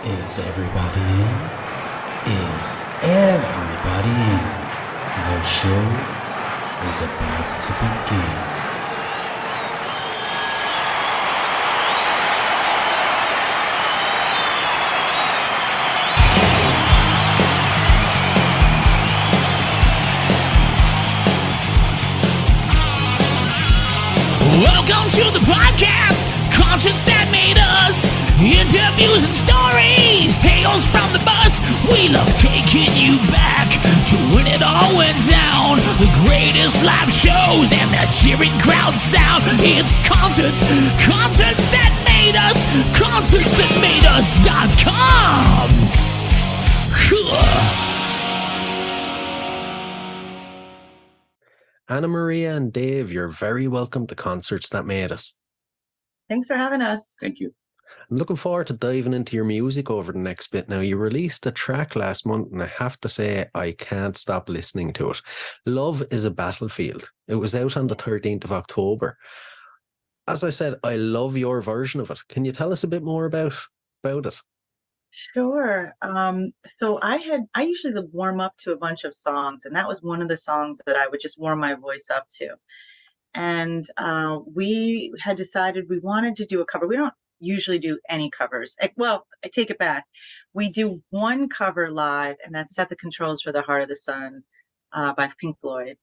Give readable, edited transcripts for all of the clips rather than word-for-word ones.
Is everybody in? Is everybody in? The show is about to begin. Welcome to the podcast, concerts that made us, interviews and stories, tales from the bus. We love taking you back to when it all went down. The greatest live shows and the cheering crowd sound. It's concerts that made us, concertsthatmadeus.com. Annamaria and Dave, you're very welcome to Concerts That Made Us. Thanks for having us. Thank you. I'm looking forward to diving into your music over the next bit. Now, you released a track last month, and I have to say, I can't stop listening to it. Love is a Battlefield. It was out on the 13th of October. As I said, I love your version of it. Can you tell us a bit more about it? Sure. So I usually warm up to a bunch of songs, and that was one of the songs that I would just warm my voice up to. And we had decided we wanted to do a cover. We don't usually do any covers. Well, I take it back. We do one cover live, and that's Set the Controls for the Heart of the Sun by Pink Floyd.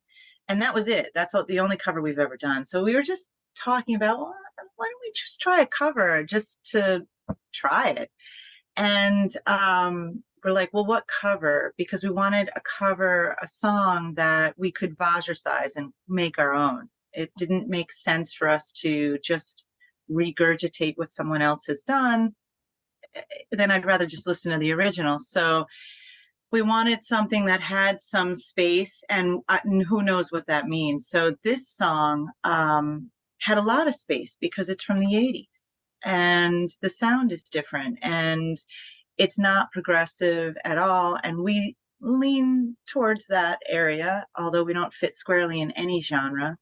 And that was it. That's the only cover we've ever done. So we were just talking about, well, why don't we just try a cover just to try it? And we're like, well, what cover? Because we wanted a song that we could Vajra and make our own. It didn't make sense for us to just regurgitate what someone else has done. Then I'd rather just listen to the original. So we wanted something that had some space, and who knows what that means. So this song had a lot of space because it's from the 80s. And the sound is different, and it's not progressive at all. And we lean towards that area, although we don't fit squarely in any genre.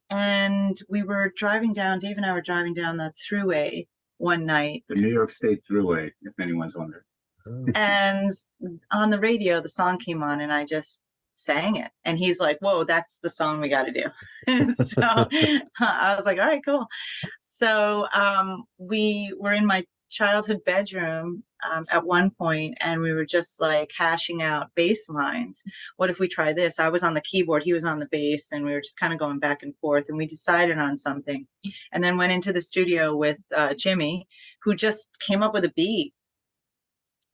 And we were driving down, Dave and I were driving down the thruway one night. The New York State Thruway, if anyone's wondering. And on the radio, the song came on, and I just sang it. And he's like, whoa, that's the song we got to do. So I was like, all right, cool. So we were in my childhood bedroom at one point, and we were just like hashing out bass lines. What if we try this? I was on the keyboard, he was on the bass, and we were just kind of going back and forth, and we decided on something, and then went into the studio with Jimmy, who just came up with a beat.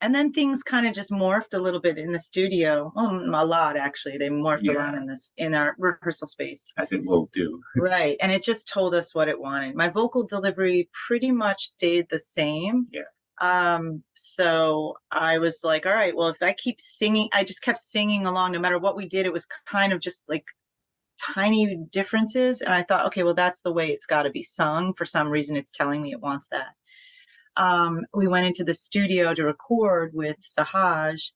And then things kind of just morphed a little bit in the studio. A lot, actually. They morphed around in our rehearsal space. As it will do. Right. And it just told us what it wanted. My vocal delivery pretty much stayed the same. Yeah. So I was like, all right, well, if I keep singing, I just kept singing along no matter what we did. It was kind of just like tiny differences. And I thought, okay, well, that's the way it's got to be sung. For some reason, it's telling me it wants that. We went into the studio to record with Sahaj,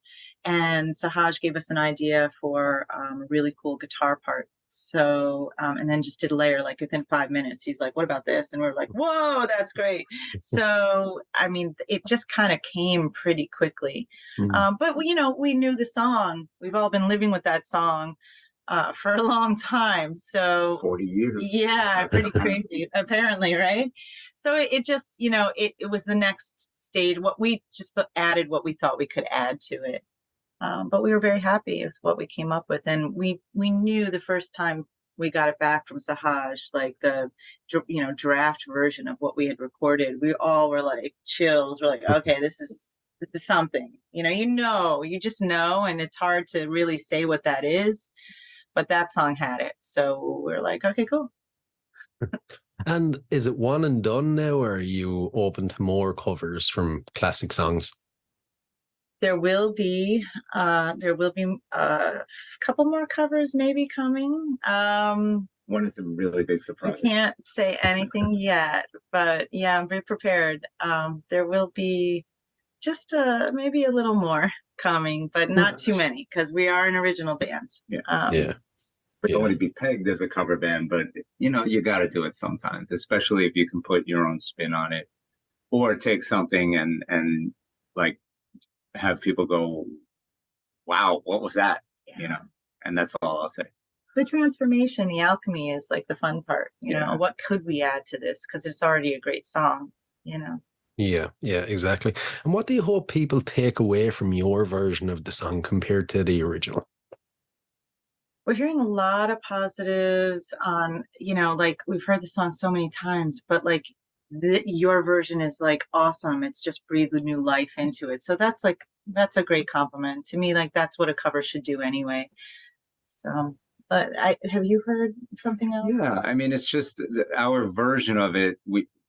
and Sahaj gave us an idea for a really cool guitar part. So, and then just did a layer like within 5 minutes. He's like, what about this? And we're like, whoa, that's great. So, I mean, it just kind of came pretty quickly. But, we knew the song. We've all been living with that song for a long time. So 40 years. Yeah, pretty crazy, apparently, right? So it just, it was the next stage. What we just added what we thought we could add to it. But we were very happy with what we came up with. And we knew the first time we got it back from Sahaj, like the, draft version of what we had recorded, we all were like chills. We're like, okay, this is something, you just know, and it's hard to really say what that is, but that song had it. So we're like, okay, cool. And is it one and done now, or are you open to more covers from classic songs? There will be a couple more covers maybe coming. One is a really big surprise. I can't say anything yet, but yeah, I'm very prepared. There will be just maybe a little more coming, but not too many, because we are an original band. Yeah. We don't want to be pegged as a cover band, but you got to do it sometimes, especially if you can put your own spin on it. or take something and like have people go, wow, what was that? You know, and that's all I'll say. The transformation, the alchemy is like the fun part, you know, what could we add to this? Because it's already a great song, you know. Yeah, exactly. And what do you hope people take away from your version of the song compared to the original? We're hearing a lot of positives on, you know, like we've heard the song so many times, but like your version is like awesome. It's just breathed a new life into it. So that's a great compliment to me. Like that's what a cover should do anyway. So, but have you heard something else? Yeah, I mean, it's just our version of it.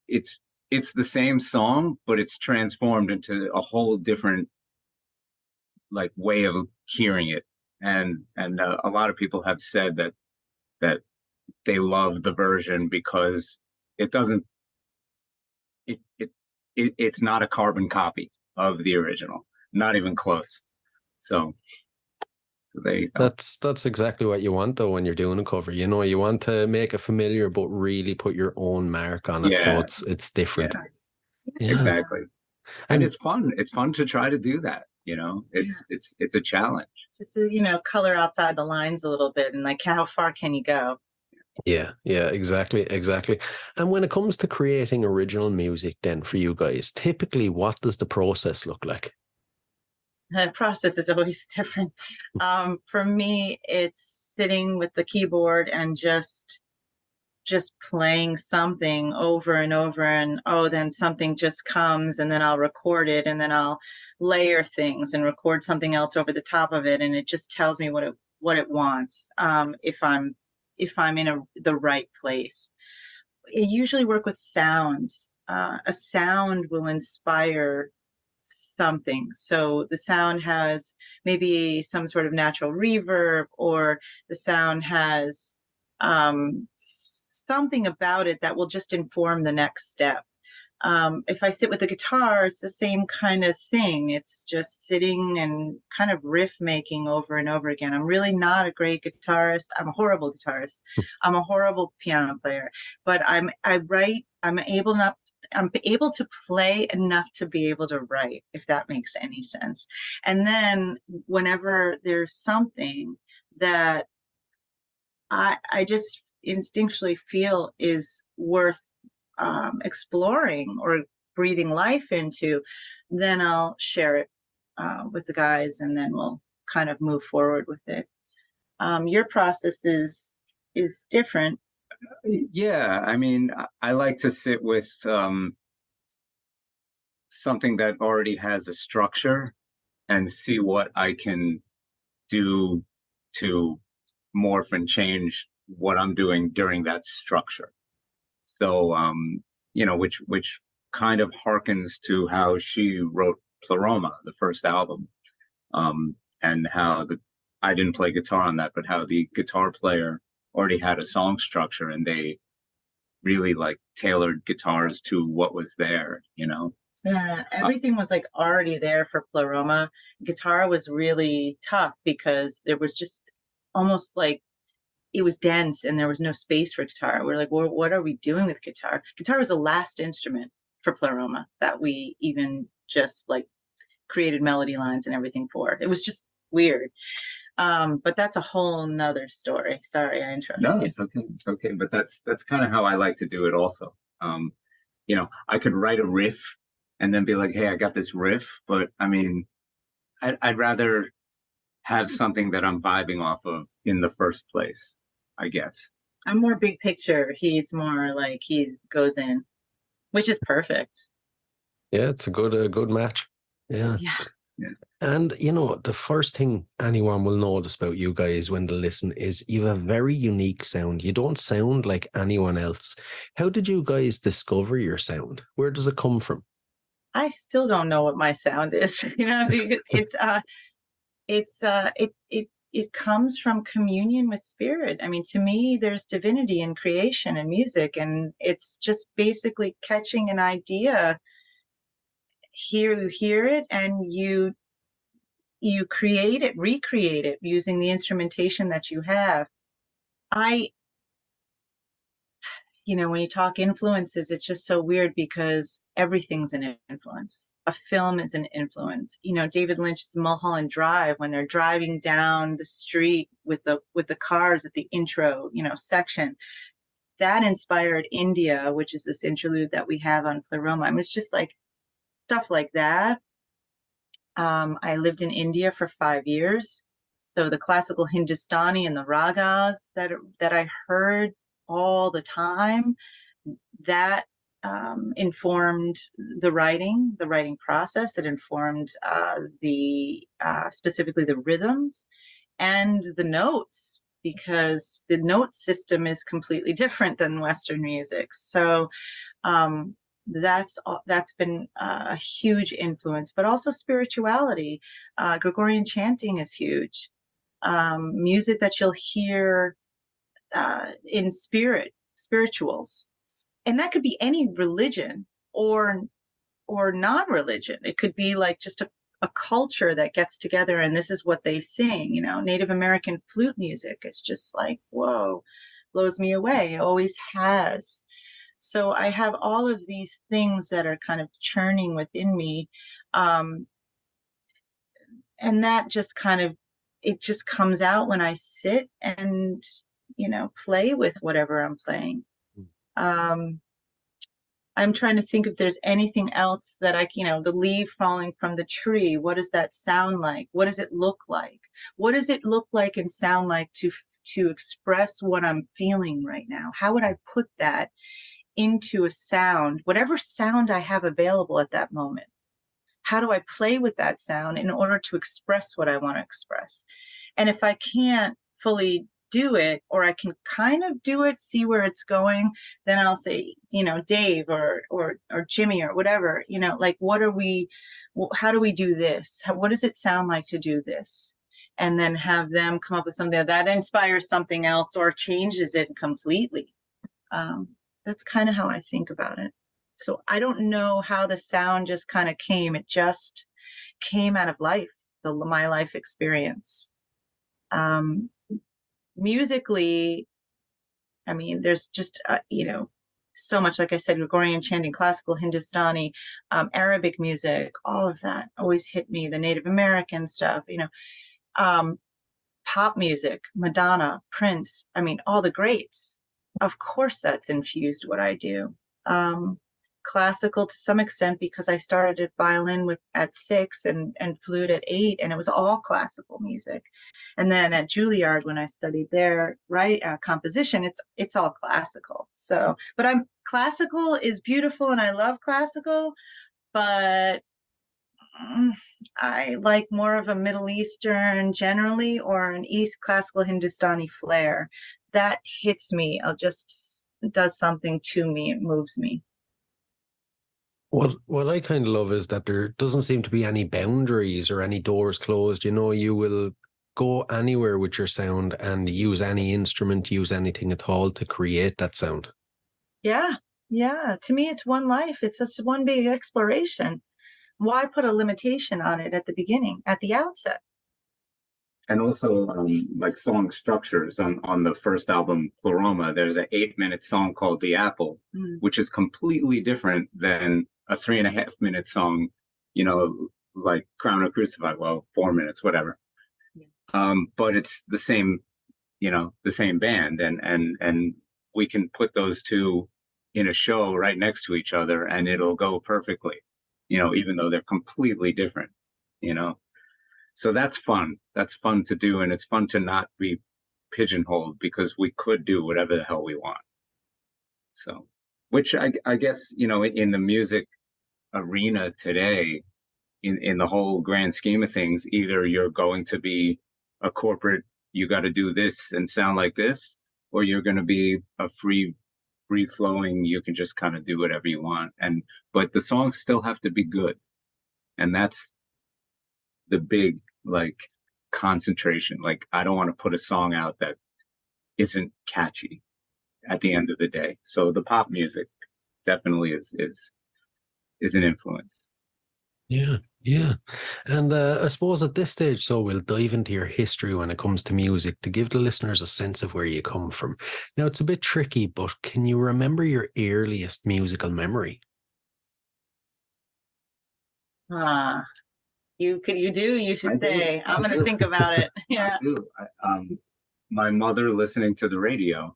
It's the same song, but it's transformed into a whole different like way of hearing it. And a lot of people have said that they love the version because it doesn't it's not a carbon copy of the original, not even close. So there you go. That's exactly what you want though when you're doing a cover. You know, you want to make it familiar but really put your own mark on it, so it's different. Yeah. Exactly. And it's fun. It's fun to try to do that. You know, it's a challenge. Just to, you know, color outside the lines a little bit and like how far can you go? Yeah, exactly. And when it comes to creating original music then for you guys, typically what does the process look like? The process is always different. For me, it's sitting with the keyboard and just playing something over and over, and then something just comes, and then I'll record it, and then I'll layer things and record something else over the top of it, and it just tells me what it wants. If I'm in the right place. I usually work with sounds. A sound will inspire something. So the sound has maybe some sort of natural reverb, or the sound has something about it that will just inform the next step. If I sit with the guitar, it's the same kind of thing. It's just sitting and kind of riff making over and over again. I'm really not a great guitarist. I'm a horrible guitarist. I'm a horrible piano player, but I'm able to play enough to be able to write, if that makes any sense. And then whenever there's something that I just instinctually feel is worth exploring or breathing life into, then I'll share it with the guys, and then we'll kind of move forward with it. Your process is different. Yeah, I mean, I like to sit with something that already has a structure and see what I can do to morph and change what I'm doing during that structure. So, you know, which kind of harkens to how she wrote Pleroma, the first album, and how I didn't play guitar on that, but how the guitar player already had a song structure, and they really like tailored guitars to what was there, you know. Yeah, everything was like already there for Pleroma. Guitar was really tough because there was just almost like it was dense and there was no space for guitar. We're like, well, what are we doing with guitar? Guitar was the last instrument for Pleroma that we even just like created melody lines and everything for. It was just weird. But that's a whole nother story. Sorry, I interrupted you. No, it's okay. It's okay. But that's kind of how I like to do it also. You know, I could write a riff and then be like, hey, I got this riff. But I mean, I'd rather have something that I'm vibing off of in the first place, I guess. I'm more big picture. He's more like he goes in, which is perfect. Yeah, it's a good match. Yeah. And, you know, the first thing anyone will notice about you guys when they listen is you have a very unique sound. You don't sound like anyone else. How did you guys discover your sound? Where does it come from? I still don't know what my sound is. You know, it comes from communion with spirit. I mean, to me, there's divinity in creation and music, and it's just basically catching an idea. Here you hear it, and you create it, recreate it using the instrumentation that you have. when you talk influences, it's just so weird because everything's an influence. A film is an influence. David Lynch's Mulholland Drive, when they're driving down the street with the cars at the intro, section, that inspired India, which is this interlude that we have on Pleroma. I mean, it's just like stuff like that. I lived in India for 5 years. So the classical Hindustani and the ragas that I heard all the time, that informed the writing process. It informed specifically the rhythms and the notes, because the note system is completely different than Western music. So that's been a huge influence, but also spirituality. Gregorian chanting is huge. Music that you'll hear in spirituals, and that could be any religion or non-religion. It could be like just a culture that gets together and this is what they sing. Native American flute music is just like, whoa, blows me away. It always has. So I have all of these things that are kind of churning within me. And that just it just comes out when I sit and, play with whatever I'm playing. I'm trying to think if there's anything else that the leaf falling from the tree, what does that sound like? What does it look like? What does it look like and sound like to express what I'm feeling right now? How would I put that into a sound, whatever sound I have available at that moment? How do I play with that sound in order to express what I want to express? And if I can't fully do it, or I can kind of do it, see where it's going, then I'll say, Dave or Jimmy or whatever, like, how do we do this? What does it sound like to do this? And then have them come up with something that inspires something else or changes it completely. That's kind of how I think about it. So I don't know how the sound just kind of came. It just came out of life, my life experience. Musically, I mean, there's just, so much, like I said, Gregorian chanting, classical Hindustani, Arabic music, all of that always hit me, the Native American stuff, pop music, Madonna, Prince, I mean, all the greats. Of course, that's infused what I do. Classical to some extent, because I started at violin at 6 and flute at 8, and it was all classical music. And then at Juilliard, when I studied there, composition, it's all classical. So, but classical is beautiful, and I love classical, but I like more of a Middle Eastern generally, or an East classical Hindustani flair. That hits me. Does something to me. It moves me. What I kind of love is that there doesn't seem to be any boundaries or any doors closed. You will go anywhere with your sound and use any instrument, use anything at all to create that sound. Yeah. To me, it's one life. It's just one big exploration. Why put a limitation on it at the beginning, at the outset? And also, like song structures on the first album, Pleroma, there's an 8-minute song called The Apple, which is completely different than a 3.5-minute song, like Crown or Crucified, 4 minutes, whatever. Yeah. But it's the same, the same band, and we can put those two in a show right next to each other and it'll go perfectly, even though they're completely different, So that's fun. That's fun to do. And it's fun to not be pigeonholed, because we could do whatever the hell we want. So, which I guess, in the music arena today, in the whole grand scheme of things, either you're going to be a corporate, you got to do this and sound like this, or you're going to be a free flowing, you can just kind of do whatever you want. But the songs still have to be good. And that's the big, concentration. I don't want to put a song out that isn't catchy at the end of the day. So the pop music definitely is an influence. Yeah. Yeah. And I suppose at this stage, so we'll dive into your history when it comes to music to give the listeners a sense of where you come from. Now, it's a bit tricky, but can you remember your earliest musical memory? Ah, you I should do. say. I'm I going to do. think about it. I Yeah. do. My mother listening to the radio,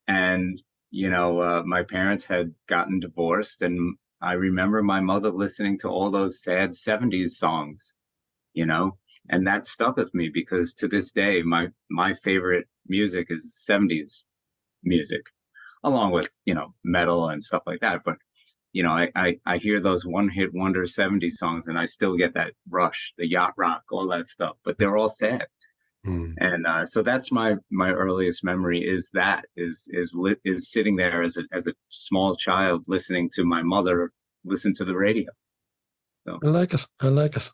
and my parents had gotten divorced, and I remember my mother listening to all those sad '70s songs, you know, and that stuck with me because to this day, my favorite music is '70s music, along with metal and stuff like that. But I hear those one hit wonder '70s songs, and I still get that rush, the yacht rock, all that stuff. But they're all sad. Hmm. And so that's my earliest memory is sitting there as a small child listening to my mother listen to the radio. So I like it. I like it.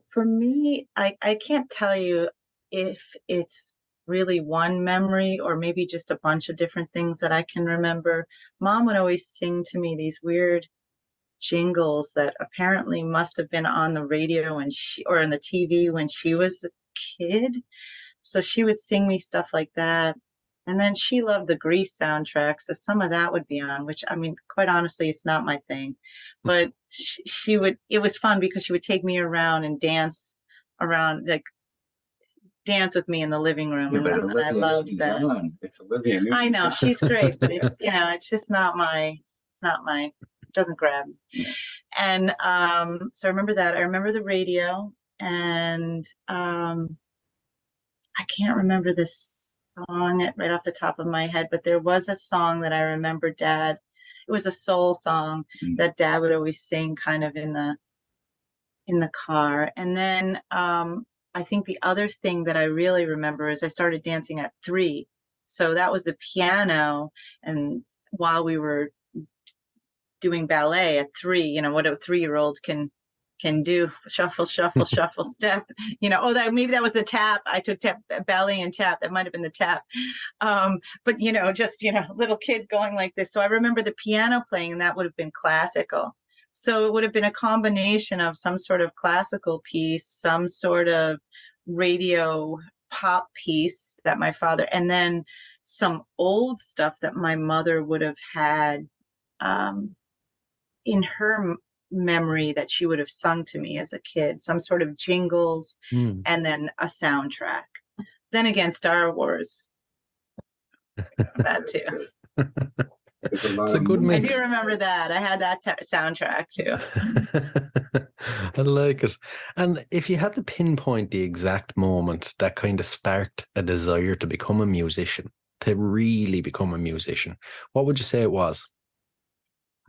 For me, I can't tell you if it's really one memory or maybe just a bunch of different things that I can remember. Mom would always sing to me these weird jingles that apparently must have been on the radio or on the TV when she was a kid. So she would sing me stuff like that. And then she loved the Grease soundtrack, so some of that would be on, which I mean, quite honestly, it's not my thing. But she would, it was fun because she would take me around and dance around, like dance with me in the living room. yeah, but And I Olivia loved that. Newton-John, it's Olivia Newton. I know she's great, but it's, it's just it doesn't grab me. Yeah. And so I remember that. I remember the radio, and I can't remember this song right off the top of my head, but there was a song that I remember Dad. It was a soul song that Dad would always sing, kind of in the car. And then I think the other thing that I really remember is I started dancing at 3. So that was the piano, and while we were doing ballet at 3, what a 3-year-olds can do, shuffle, shuffle, shuffle, step, maybe that was the tap. I took ballet and tap. That might have been the tap. But, just, little kid going like this. So I remember the piano playing, and that would have been classical. So it would have been a combination of some sort of classical piece, some sort of radio pop piece that my father, and then some old stuff that my mother would have had in her memory that she would have sung to me as a kid, some sort of jingles, and then a soundtrack. Then again, Star Wars, that too. It's a good mix. I do remember that. I had that soundtrack too. I like it. And if you had to pinpoint the exact moment that kind of sparked a desire to become a musician, to really become a musician, what would you say it was?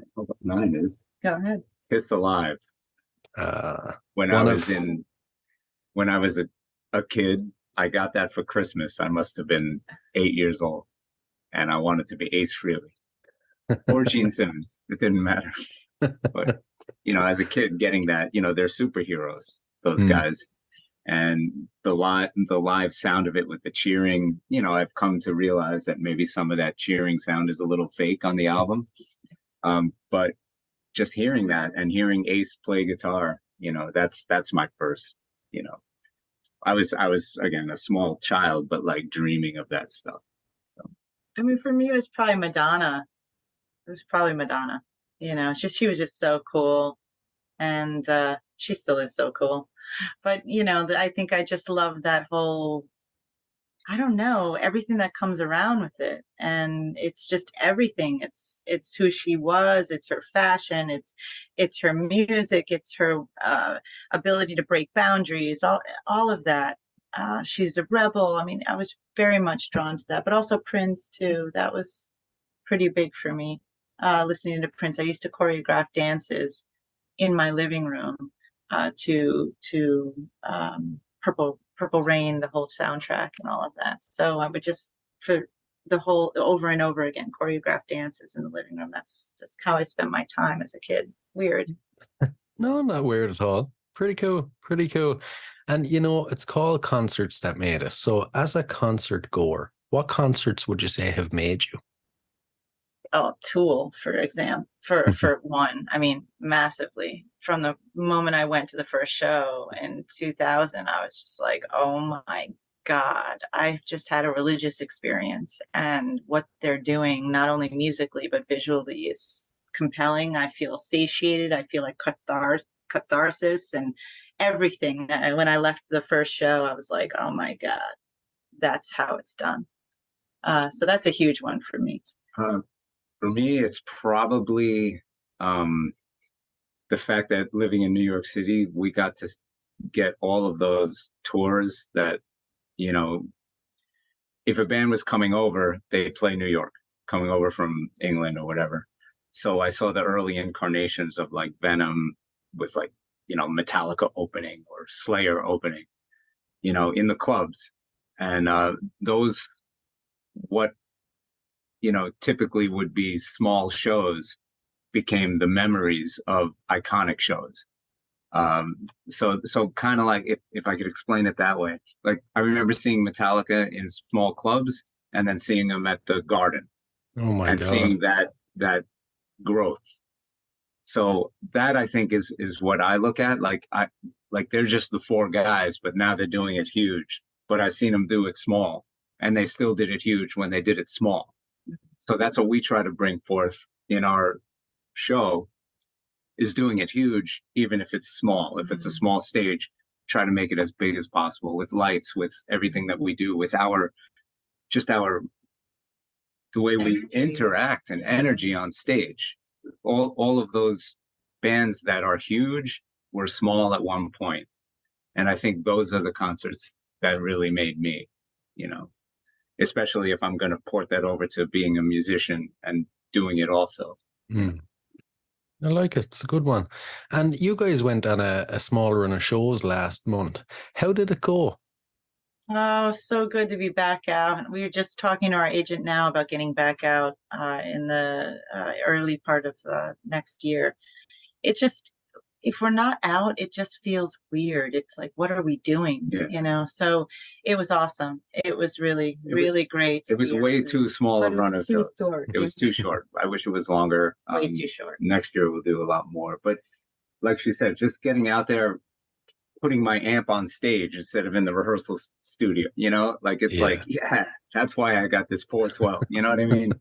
I know what mine is. Go ahead. Kiss Alive. When I was a kid, I got that for Christmas. I must have been 8 years old, and I wanted to be Ace Frehley or Gene Simmons. It didn't matter. But as a kid, getting that, they're superheroes, those guys, and the live sound of it with the cheering. I've come to realize that maybe some of that cheering sound is a little fake on the album, but just hearing that and hearing Ace play guitar, that's my first, I was again a small child, but like dreaming of that stuff. So I mean, for me, it was probably Madonna. She was just so cool, and she still is so cool. But I think I just love that whole, I don't know, everything that comes around with it. And it's just everything. It's who she was, it's her fashion, it's her music, it's her ability to break boundaries, all of that. She's a rebel. I mean, I was very much drawn to that, but also Prince too. That was pretty big for me. Listening to Prince, I used to choreograph dances in my living room to Purple Rain, the whole soundtrack and all of that. So I would just, for the whole, over and over again, choreograph dances in the living room. That's just how I spent my time as a kid. Weird. No, not weird at all. Pretty cool. Pretty cool. And, it's called Concerts That Made Us. So as a concert goer, what concerts would you say have made you? Tool, for one. I mean, massively. From the moment I went to the first show in 2000, I was just like, oh my God, I've just had a religious experience. And what they're doing, not only musically, but visually, is compelling. I feel satiated. I feel like catharsis and everything. And when I left the first show, I was like, oh my God, that's how it's done. So that's a huge one for me. For me, it's probably the fact that living in New York City, we got to get all of those tours that, you know, if a band was coming over, they'd play New York, coming over from England or whatever. So I saw the early incarnations of like Venom with like, you know, Metallica opening or Slayer opening, you know, in the clubs. And those, what, you know, typically would be small shows became the memories of iconic shows. So kind of like, if I could explain it that way, like I remember seeing Metallica in small clubs and then seeing them at the Garden. Oh my and God. seeing that growth. So that, I think, is what I look at. Like they're just the four guys, but now they're doing it huge. But I've seen them do it small, and they still did it huge when they did it small. So that's what we try to bring forth in our show, is doing it huge, even if it's small. If it's a small stage, try to make it as big as possible with lights, with everything that we do, with the way we interact and energy on stage. All of those bands that are huge were small at one point. And I think those are the concerts that really made me, you know, especially if I'm going to port that over to being a musician and doing it also. I like it. It's a good one. And you guys went on a small run of shows last month. How did it go? Oh, so good to be back out. We were just talking to our agent now about getting back out in the early part of next year. It's just, if we're not out, it just feels weird. It's like, what are we doing? Yeah. You know? So it was awesome. It was really great. It was way too small a run of shows. It was too short. I wish it was longer. Way too short. Next year we'll do a lot more. But like she said, just getting out there, putting my amp on stage instead of in the rehearsal studio, you know, like it's like, yeah, that's why I got this 412. You know what I mean?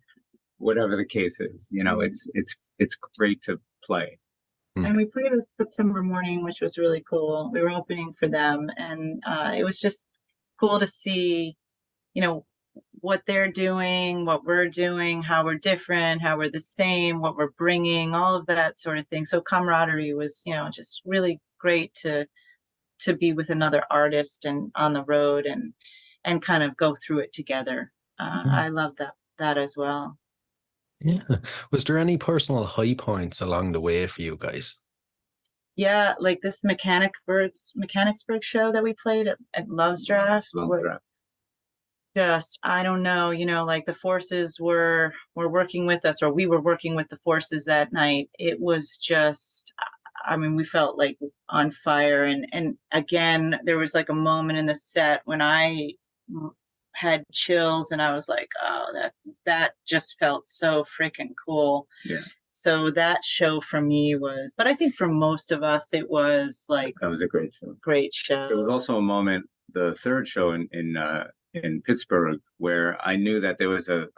Whatever the case is, you know, it's great to play. And we played a September morning, which was really cool. We were opening for them, and it was just cool to see, you know, what they're doing, what we're doing, how we're different, how we're the same, what we're bringing, all of that sort of thing. So camaraderie was, you know, just really great to be with another artist and on the road and kind of go through it together. I love that as well. Yeah. Was there any personal high points along the way for you guys? Yeah, like this Mechanicsburg show that we played at Love's Draft. Just, I don't know, you know, like the forces were working with us, or we were working with the forces that night. It was just, I mean, we felt like on fire. And again, there was like a moment in the set when I had chills and I was like, oh, that just felt so freaking cool. Yeah. So that show for me was, but I think for most of us, it was like, that was a great show. Great show. There was also a moment, the third show in Pittsburgh, where I knew that there was a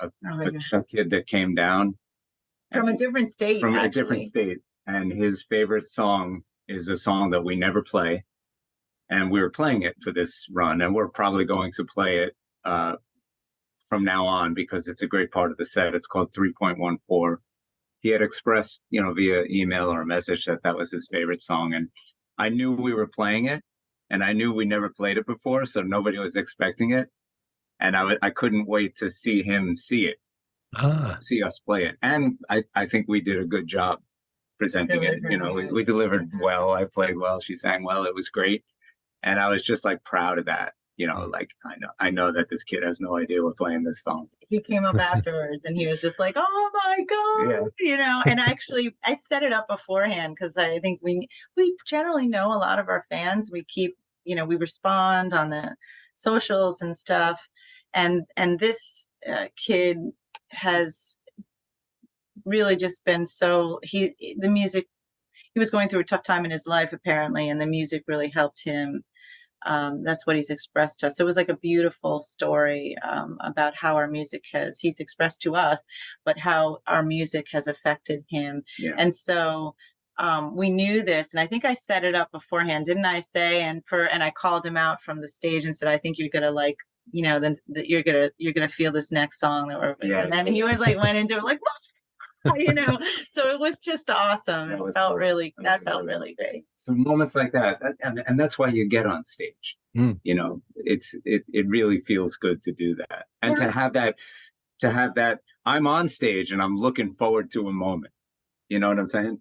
kid that came down from a different state. A different state. And his favorite song is a song that we never play. And we were playing it for this run, and we're probably going to play it from now on because it's a great part of the set. It's called 3.14. He had expressed, you know, via email or a message that was his favorite song. And I knew we were playing it, and I knew we never played it before, so nobody was expecting it. And I couldn't wait to see him see us play it. And I think we did a good job presenting it. You know, we delivered well. I played well. She sang well. It was great. And I was just like proud of that. You know, like I know that this kid has no idea we're playing this song. He came up afterwards and he was just like, oh my God, you know, and actually I set it up beforehand because I think we generally know a lot of our fans. We keep, you know, we respond on the socials and stuff. And this kid has really just been the music, he was going through a tough time in his life apparently, and the music really helped him. That's what he's expressed to us. It was like a beautiful story about how he's expressed to us, but how our music has affected him. Yeah. And so we knew this, and I think I set it up beforehand, didn't I say? And I called him out from the stage and said, I think you're gonna like, then you're gonna feel this next song. Yeah. And then he was like, went into it like, so it was just awesome. It felt really great. So moments like that, and that's why you get on stage. It really feels good to do that, and to have that I'm on stage and I'm looking forward to a moment. You know what I'm saying?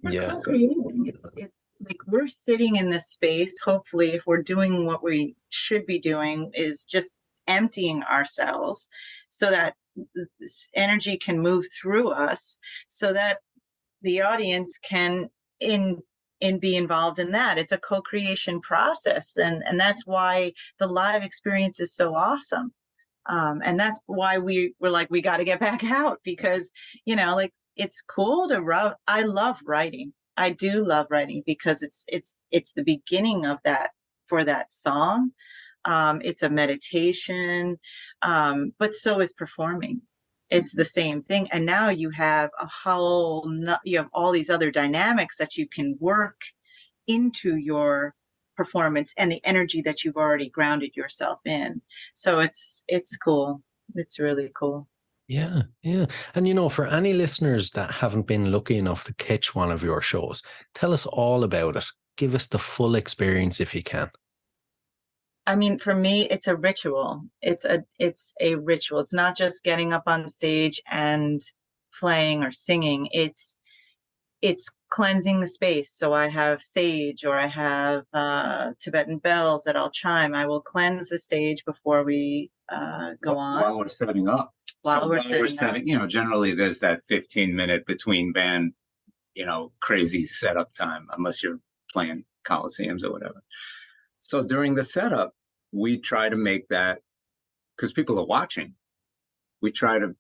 Yeah. It's like we're sitting in this space. Hopefully, if we're doing what we should be doing, is just emptying ourselves so that this energy can move through us, so that the audience can be involved in that. It's a co-creation process, and that's why the live experience is so awesome. And that's why we're like, we got to get back out, because like, it's cool to write. I love writing. I do love writing because it's the beginning of that, for that song. It's a meditation, but so is performing. It's the same thing. And now you have you have all these other dynamics that you can work into your performance, and the energy that you've already grounded yourself in. So it's cool. It's really cool. Yeah, yeah. And for any listeners that haven't been lucky enough to catch one of your shows, tell us all about it. Give us the full experience if you can. I mean, for me, it's a ritual. It's a ritual. It's not just getting up on stage and playing or singing. It's cleansing the space. So I have sage, or I have Tibetan bells that I'll chime. I will cleanse the stage before we go on. While we're setting up. While we're setting up. Generally there's that 15-minute between band, crazy setup time, unless you're playing coliseums or whatever. So during the setup, we try to make that, because people are watching, we try to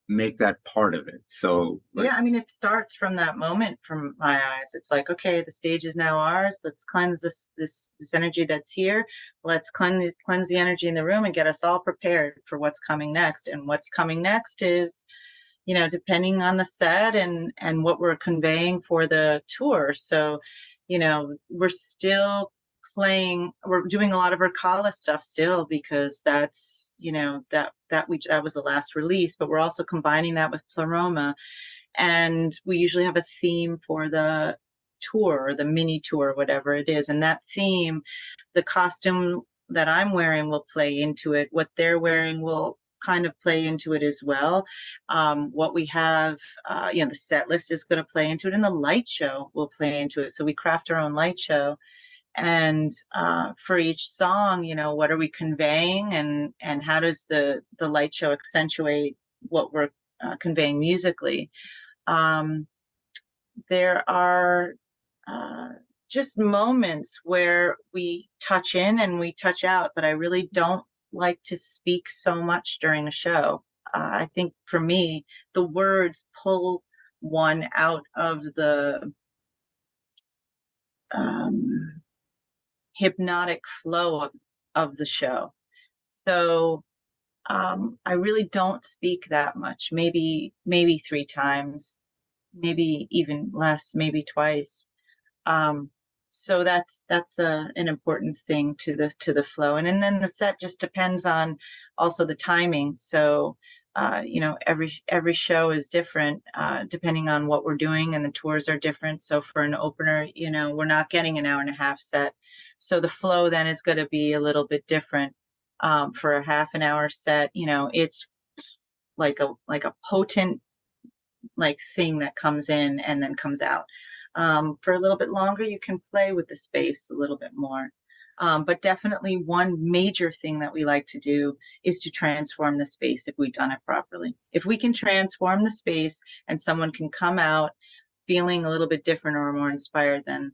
make that part of it. So yeah, I mean, it starts from that moment. From my eyes, it's like, okay, the stage is now ours. Let's cleanse this energy that's here. Let's cleanse the energy in the room and get us all prepared for what's coming next. And what's coming next is, depending on the set and what we're conveying for the tour. So, we're still playing, we're doing a lot of Recala stuff still, because that's that was the last release, but we're also combining that with Pleroma, and we usually have a theme for the tour, or the mini tour, whatever it is, and that theme, the costume that I'm wearing will play into it, what they're wearing will kind of play into it as well. What we have, the set list is going to play into it, and the light show will play into it. So we craft our own light show. And for each song, what are we conveying, and how does the light show accentuate what we're conveying musically? There are just moments where we touch in and we touch out, but I really don't like to speak so much during a show. I think for me, the words pull one out of the hypnotic flow of the show. So I really don't speak that much, maybe 3 times, maybe even less, maybe twice. So that's an important thing to the flow. And then the set just depends on also the timing. So every show is different depending on what we're doing, and the tours are different. So for an opener, we're not getting an hour and a half set. So the flow then is going to be a little bit different. For a half an hour set, it's like a potent thing that comes in and then comes out. For a little bit longer, you can play with the space a little bit more. But definitely one major thing that we like to do is to transform the space if we've done it properly. If we can transform the space and someone can come out feeling a little bit different or more inspired, then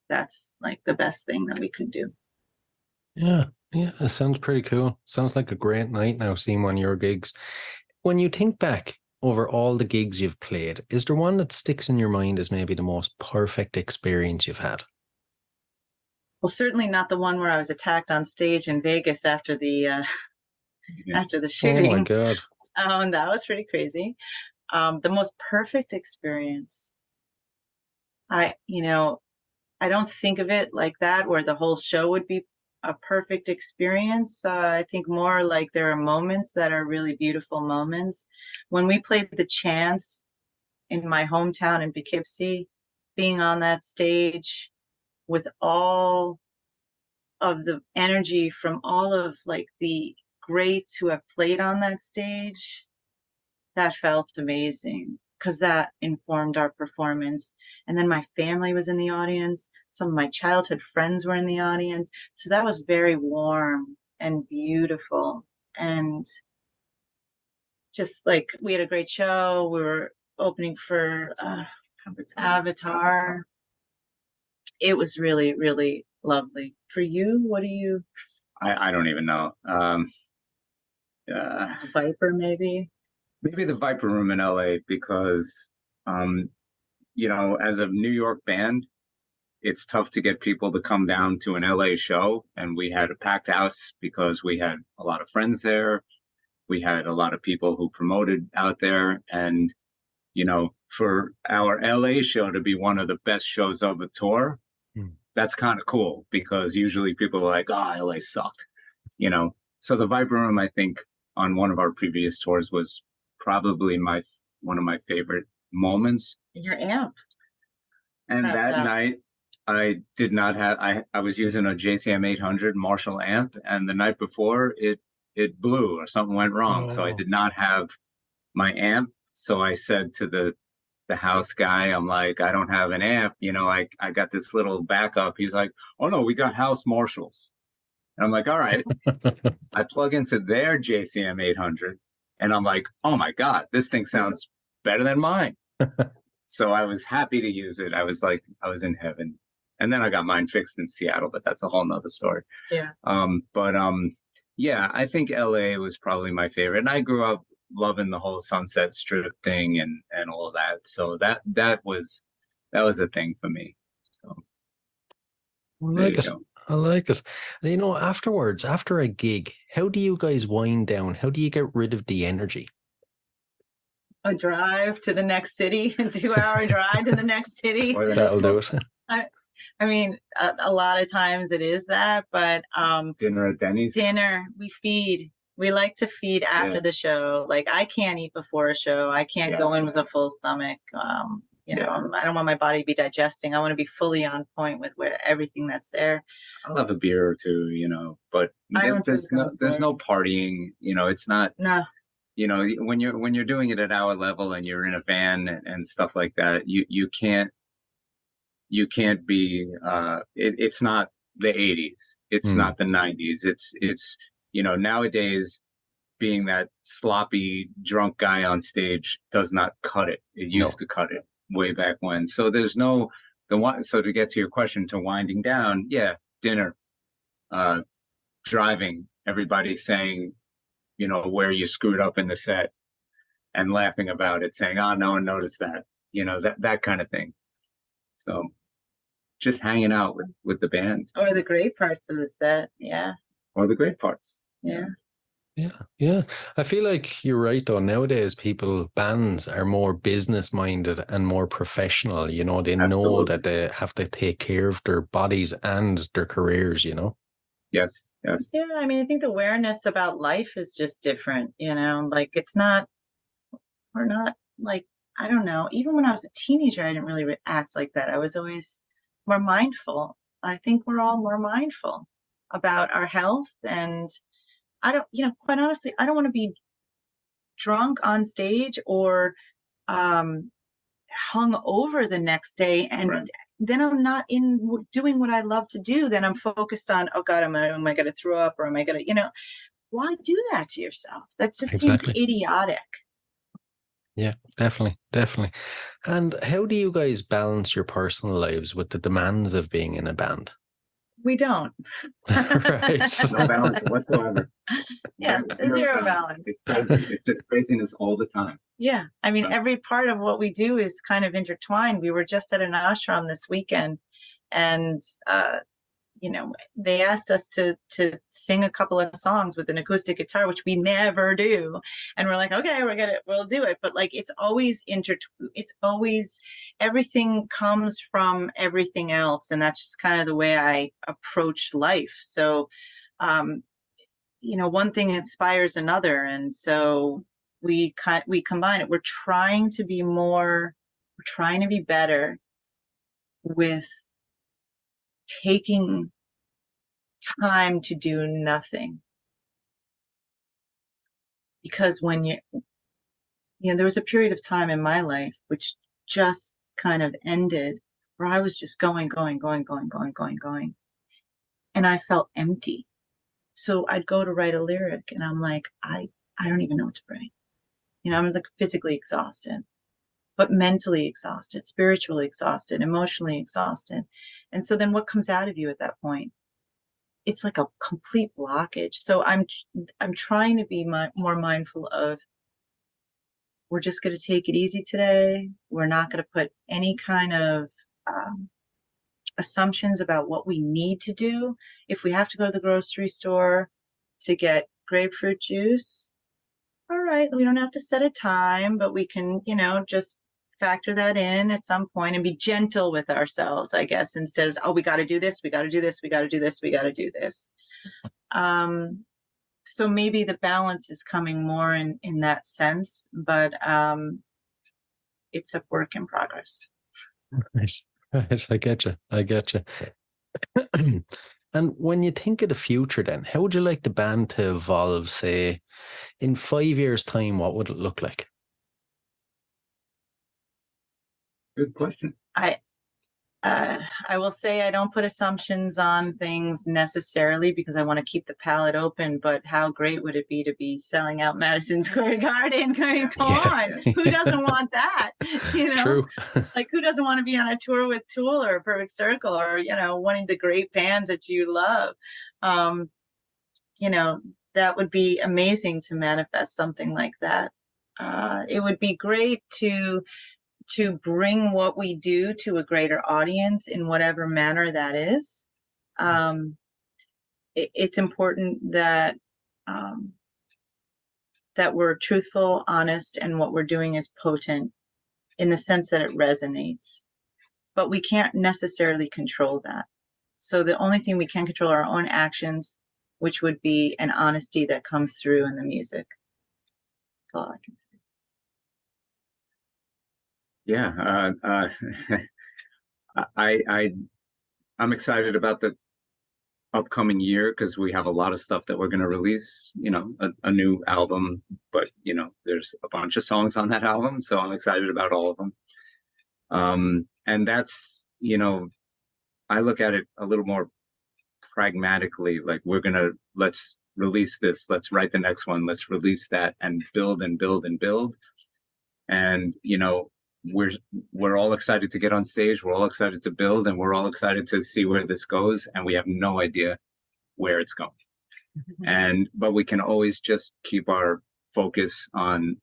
that's like the best thing that we could do. Yeah, it sounds pretty cool. Sounds like a great night now, seeing one of your gigs. When you think back, over all the gigs you've played, is there one that sticks in your mind as maybe the most perfect experience you've had? Well, certainly not the one where I was attacked on stage in Vegas after the shooting. Oh my God. And that was pretty crazy. The most perfect experience. I don't think of it like that, where the whole show would be a perfect experience. I think more like there are moments that are really beautiful moments. When we played the Chance in my hometown in Poughkeepsie, being on that stage with all of the energy from all of like the greats who have played on that stage, that felt amazing because that informed our performance. And then my family was in the audience. Some of my childhood friends were in the audience. So that was very warm and beautiful. And just like we had a great show. We were opening for Avatar. It was really, really lovely. For you, what do you? I don't even know. Viper, maybe? Maybe the Viper Room in LA, because, as a New York band, it's tough to get people to come down to an LA show. And we had a packed house because we had a lot of friends there. We had a lot of people who promoted out there. And, for our LA show to be one of the best shows of the tour, that's kind of cool, because usually people are like, oh, LA sucked, So the Viper Room, I think, on one of our previous tours was probably one of my favorite moments. Your amp. And that night, I did not have, I was using a JCM 800 Marshall amp, and the night before it blew or something went wrong. So I did not have my amp. So I said to the house guy, I'm like, I don't have an amp. I got this little backup. He's like, oh no, we got house Marshalls. And I'm like, all right. I plug into their JCM 800 and I'm like, oh my God, this thing sounds better than mine. So I was happy to use it. I was like, I was in heaven. And then I got mine fixed in Seattle, but that's a whole nother story. Yeah. Yeah, I think LA was probably my favorite. And I grew up loving the whole Sunset Strip thing and all of that. So that was a thing for me. So I like it. And afterwards, after a gig, how do you guys wind down? How do you get rid of the energy? A drive to the next city, a 2-hour drive to the next city. That'll do it. I mean, a lot of times it is that, but dinner at Denny's. We feed. We like to feed after the show. Like, I can't eat before a show. I can't go in with a full stomach. I don't want my body to be digesting. I want to be fully on point with everything that's there. I'll have a beer or two, but there's no partying. It's not. No. When you're doing it at our level and you're in a van and stuff like that, you can't be. It's not the 80s. It's not the 90s. It's nowadays, being that sloppy drunk guy on stage does not cut it. It used to cut it way back when. So there's so to get to your question, to winding down, dinner, driving, everybody saying, where you screwed up in the set and laughing about it, saying, oh, no one noticed that, that kind of thing. So just hanging out with the band. Or the great parts of the set. Yeah. Or the great parts. Yeah. I feel like you're right, though. Nowadays, bands are more business minded and more professional. They know that they have to take care of their bodies and their careers, Yes. Yeah. I mean, I think the awareness about life is just different, like we're not like, I don't know. Even when I was a teenager, I didn't really act like that. I was always more mindful. I think we're all more mindful about our health, and I don't, quite honestly, I don't want to be drunk on stage or hung over the next day, and then I'm not in doing what I love to do. Then I'm focused on, oh God, am I going to throw up, or am I going to, why do that to yourself? That just seems idiotic. Yeah, definitely. And how do you guys balance your personal lives with the demands of being in a band? We don't. Right. No balance whatsoever. Yeah, zero balance. It's crazy. It's just craziness all the time. Yeah, I mean, So- every part of what we do is kind of intertwined. We were just at an ashram this weekend, and they asked us to sing a couple of songs with an acoustic guitar, which we never do. And we're like, okay, we'll do it. But like, it's always everything comes from everything else, and that's just kind of the way I approach life. So, one thing inspires another, and so we combine it. We're trying to be better with taking time to do nothing. Because when there was a period of time in my life which just kind of ended, where I was just going. And I felt empty. So I'd go to write a lyric and I'm like, I don't even know what to write. I'm like physically exhausted, but mentally exhausted, spiritually exhausted, emotionally exhausted. And so then what comes out of you at that point? It's like a complete blockage. So I'm trying to be more mindful of, we're just going to take it easy today. We're not going to put any kind of assumptions about what we need to do. If we have to go to the grocery store to get grapefruit juice, all right, we don't have to set a time, but we can, just factor that in at some point and be gentle with ourselves, I guess, instead of, oh, we got to do this, we got to do this, we got to do this, we got to do this. So maybe the balance is coming more in that sense, but it's a work in progress. Right. I get you. And when you think of the future then, how would you like the band to evolve, say, in 5 years' time? What would it look like? Good question. I will say I don't put assumptions on things necessarily because I want to keep the palette open, but how great would it be to be selling out Madison Square Garden? I mean, come on. Who doesn't want that? True. Like, who doesn't want to be on a tour with Tool or Perfect Circle or, one of the great bands that you love? That would be amazing to manifest something like that. It would be great to bring what we do to a greater audience in whatever manner that is. It's important that we're truthful, honest, and what we're doing is potent in the sense that it resonates. But we can't necessarily control that. So the only thing we can control are our own actions, which would be an honesty that comes through in the music. That's all I can say. Yeah, I'm excited about the upcoming year because we have a lot of stuff that we're going to release. A new album, but there's a bunch of songs on that album, so I'm excited about all of them. And that's I look at it a little more pragmatically. Like, let's release this, let's write the next one, let's release that, and build and build and build. And we're all excited to get on stage, we're all excited to build, and we're all excited to see where this goes, and we have no idea where it's going. But we can always just keep our focus on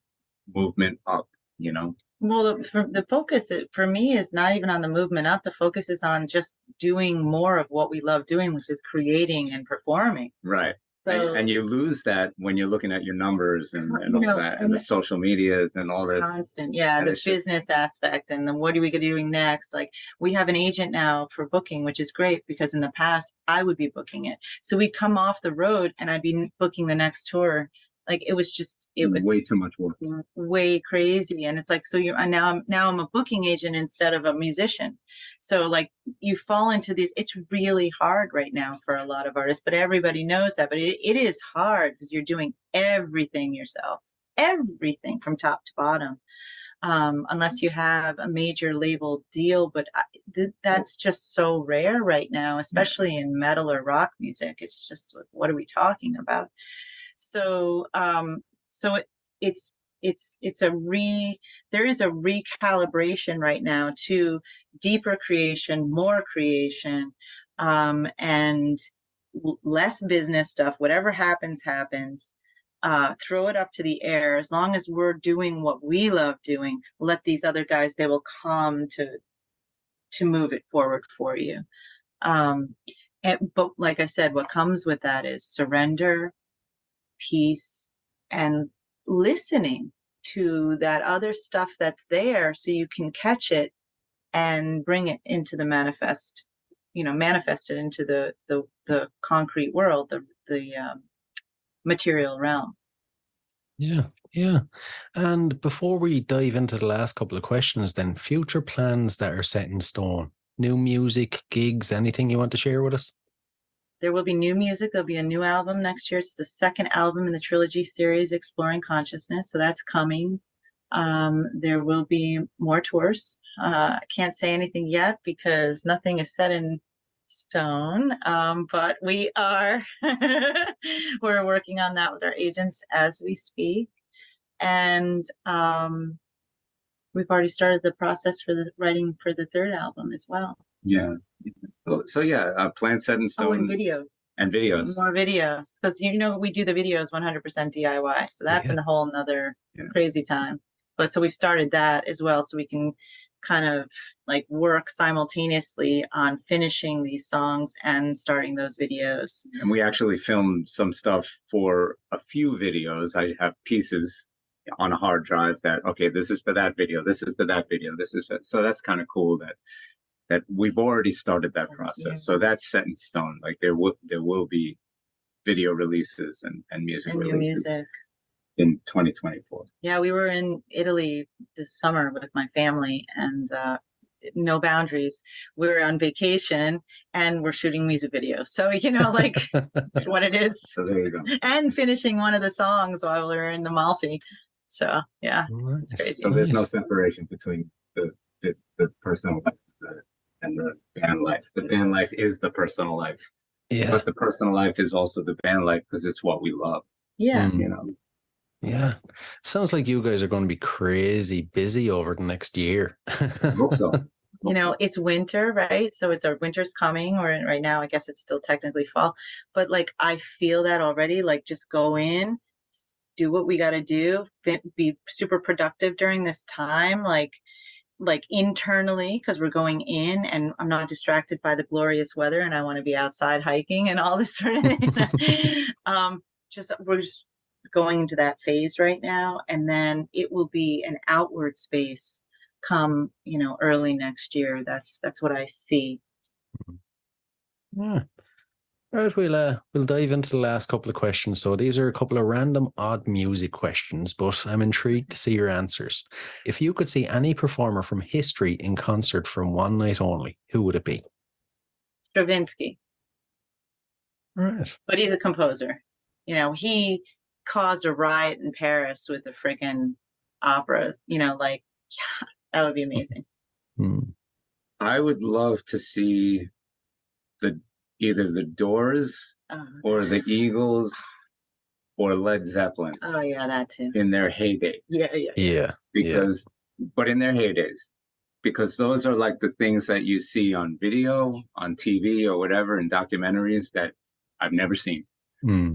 movement up. Well, the focus for me is not even on the movement up. The focus is on just doing more of what we love doing, which is creating and performing. Right. So, and you lose that when you're looking at your numbers and all that, and the social medias and all this. Constant, yeah, the business aspect, and then what are we doing next? Like, we have an agent now for booking, which is great because in the past I would be booking it. So we'd come off the road and I'd be booking the next tour. Like, it was way too much work, way crazy. And it's like, so now I'm a booking agent instead of a musician. So like, you fall into these, it's really hard right now for a lot of artists, but everybody knows that, but it is hard because you're doing everything yourself, everything from top to bottom. Unless you have a major label deal, but that's just so rare right now, especially in metal or rock music. It's just, what are we talking about? So, there is a recalibration right now to deeper creation, more creation, and less business stuff. Whatever happens, happens. Throw it up to the air. As long as we're doing what we love doing, let these other guys, they will come to move it forward for you. But like I said, what comes with that is surrender, peace, and listening to that other stuff that's there so you can catch it and bring it into the manifest it into the concrete world, the material realm. Yeah. And before we dive into the last couple of questions, then, future plans that are set in stone, new music, gigs, anything you want to share with us? There will be new music. There'll be a new album next year. It's the second album in the trilogy series, Exploring Consciousness. So that's coming. There will be more tours. I can't say anything yet because nothing is set in stone. But we are we're working on that with our agents as we speak. And we've already started the process for the writing for the third album as well. Yeah. So yeah, plan set in stone. And videos. And videos. More videos. Because we do the videos 100% DIY. So that's a whole nother crazy time. But so we've started that as well, so we can kind of like work simultaneously on finishing these songs and starting those videos. And we actually filmed some stuff for a few videos. I have pieces on a hard drive that, okay, this is for that video, this is for that video, this is for, so that's kind of cool that we've already started that process. So that's set in stone. Like there will be video releases and music and releases. New music. In 2024. Yeah, we were in Italy this summer with my family, and no boundaries. We were on vacation and we're shooting music videos. So, like it's what it is. So there you go. And finishing one of the songs while we were in Amalfi. So yeah, it's crazy. So there's no separation between the personal life and the band life. The band life is the personal life. Yeah. But the personal life is also the band life because it's what we love. Yeah. Yeah. Sounds like you guys are going to be crazy busy over the next year. I hope so. It's winter, right? So our winter's coming, or right now, I guess it's still technically fall. But like, I feel that already, like just go in, do what we got to do, be super productive during this time, like internally, because we're going in and I'm not distracted by the glorious weather and I want to be outside hiking and all this sort of thing. We're just going into that phase right now, and then it will be an outward space come early next year. That's what I see. Yeah. All right, we'll dive into the last couple of questions. So these are a couple of random odd music questions, but I'm intrigued to see your answers. If you could see any performer from history in concert from one night only, who would it be? Stravinsky. Right. But he's a composer. He caused a riot in Paris with the freaking operas. That would be amazing. I would love to see either the Doors or the Eagles or Led Zeppelin. Oh yeah, that too. In their heydays. Yeah. But in their heydays, because those are like the things that you see on video, on TV or whatever, in documentaries that I've never seen.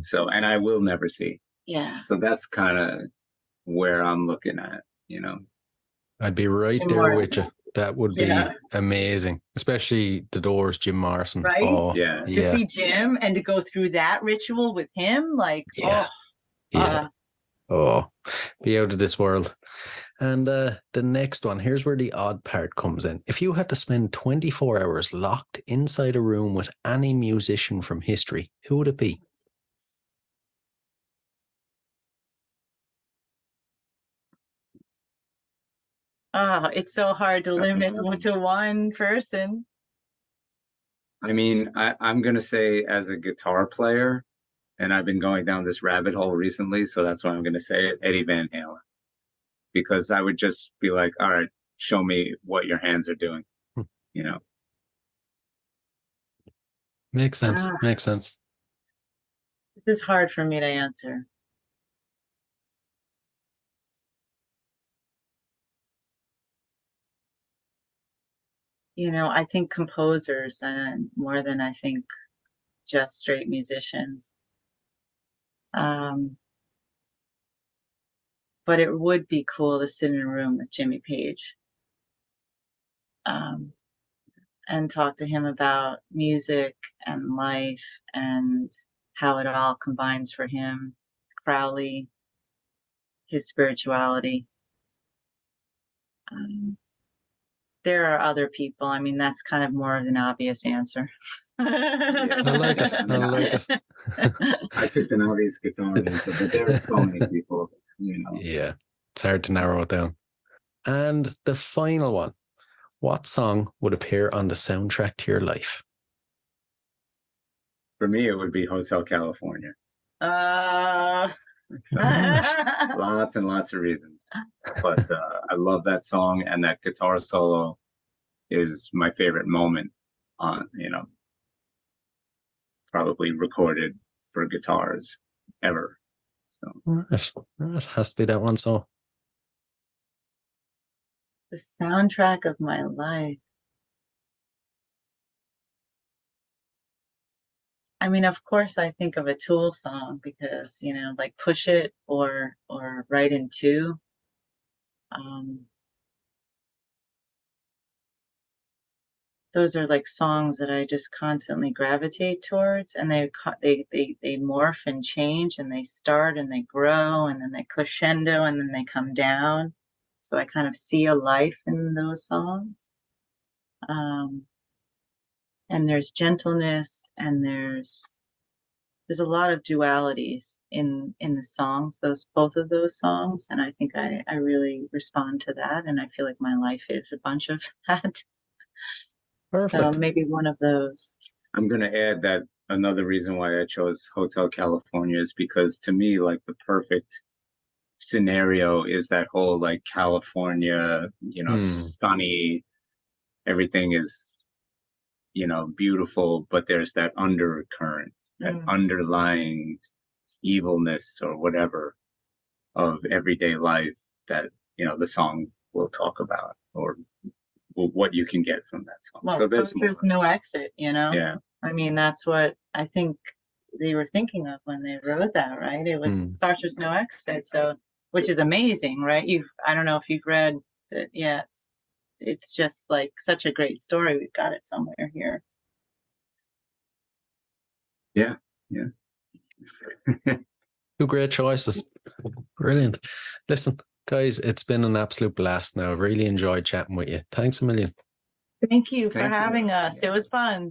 So, and I will never see. Yeah. So that's kind of where I'm looking at, I'd be right there with you. That would be amazing, especially the Doors, Jim Morrison. Right? Oh, To see Jim and to go through that ritual with him, be out of this world. And the next one, here's where the odd part comes in. If you had to spend 24 hours locked inside a room with any musician from history, who would it be? It's so hard to limit to one person. I mean, I'm going to say as a guitar player, and I've been going down this rabbit hole recently, so that's why I'm going to say it, Eddie Van Halen. Because I would just be like, all right, show me what your hands are doing, Makes sense. Makes sense. This is hard for me to answer. I think composers more than I think just straight musicians. But it would be cool to sit in a room with Jimmy Page and talk to him about music and life and how it all combines for him, Crowley, his spirituality. There are other people. I mean, that's kind of more of an obvious answer. I like it. I like it. I picked an obvious guitar answer, but there are so many people, Yeah, it's hard to narrow it down. And the final one, what song would appear on the soundtrack to your life? For me, it would be Hotel California. Lots and lots of reasons. But I love that song, and that guitar solo is my favorite moment on, probably recorded for guitars ever. So Right. Has to be that one. So the soundtrack of my life. I mean, of course, I think of a Tool song because, like Push It or Right in Two. Those are like songs that I just constantly gravitate towards, and they morph and change, and they start and they grow, and then they crescendo, and then they come down. So I kind of see a life in those songs. And there's gentleness, and there's a lot of dualities in the songs, both of those songs, and I think I really respond to that, and I feel like my life is a bunch of that. perfect. Maybe one of those. I'm going to add that another reason why I chose Hotel California is because to me, like, the perfect scenario is that whole like California, sunny, everything is, beautiful, but there's that undercurrent, that underlying evilness or whatever of everyday life that, the song will talk about, or what you can get from that song. Well, so there's no exit, Yeah. I mean, that's what I think they were thinking of when they wrote that, right? It was Sartre's No Exit, so, which is amazing, right? I don't know if you've read it yet. It's just like such a great story. We've got it somewhere here. Yeah. Two great choices. Brilliant. Listen, guys, it's been an absolute blast now. I've really enjoyed chatting with you. Thanks a million. Thank you for having us. It was fun.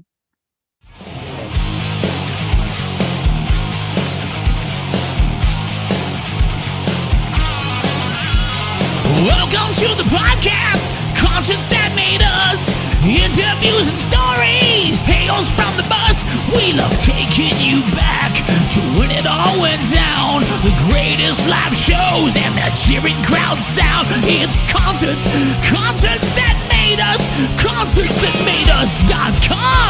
Welcome to the podcast, conscience that made us, interviews and stories, tales from the bus. We love taking you back to when it all went down. The greatest live shows and that cheering crowd sound. It's concerts that made us, concerts that made us.com.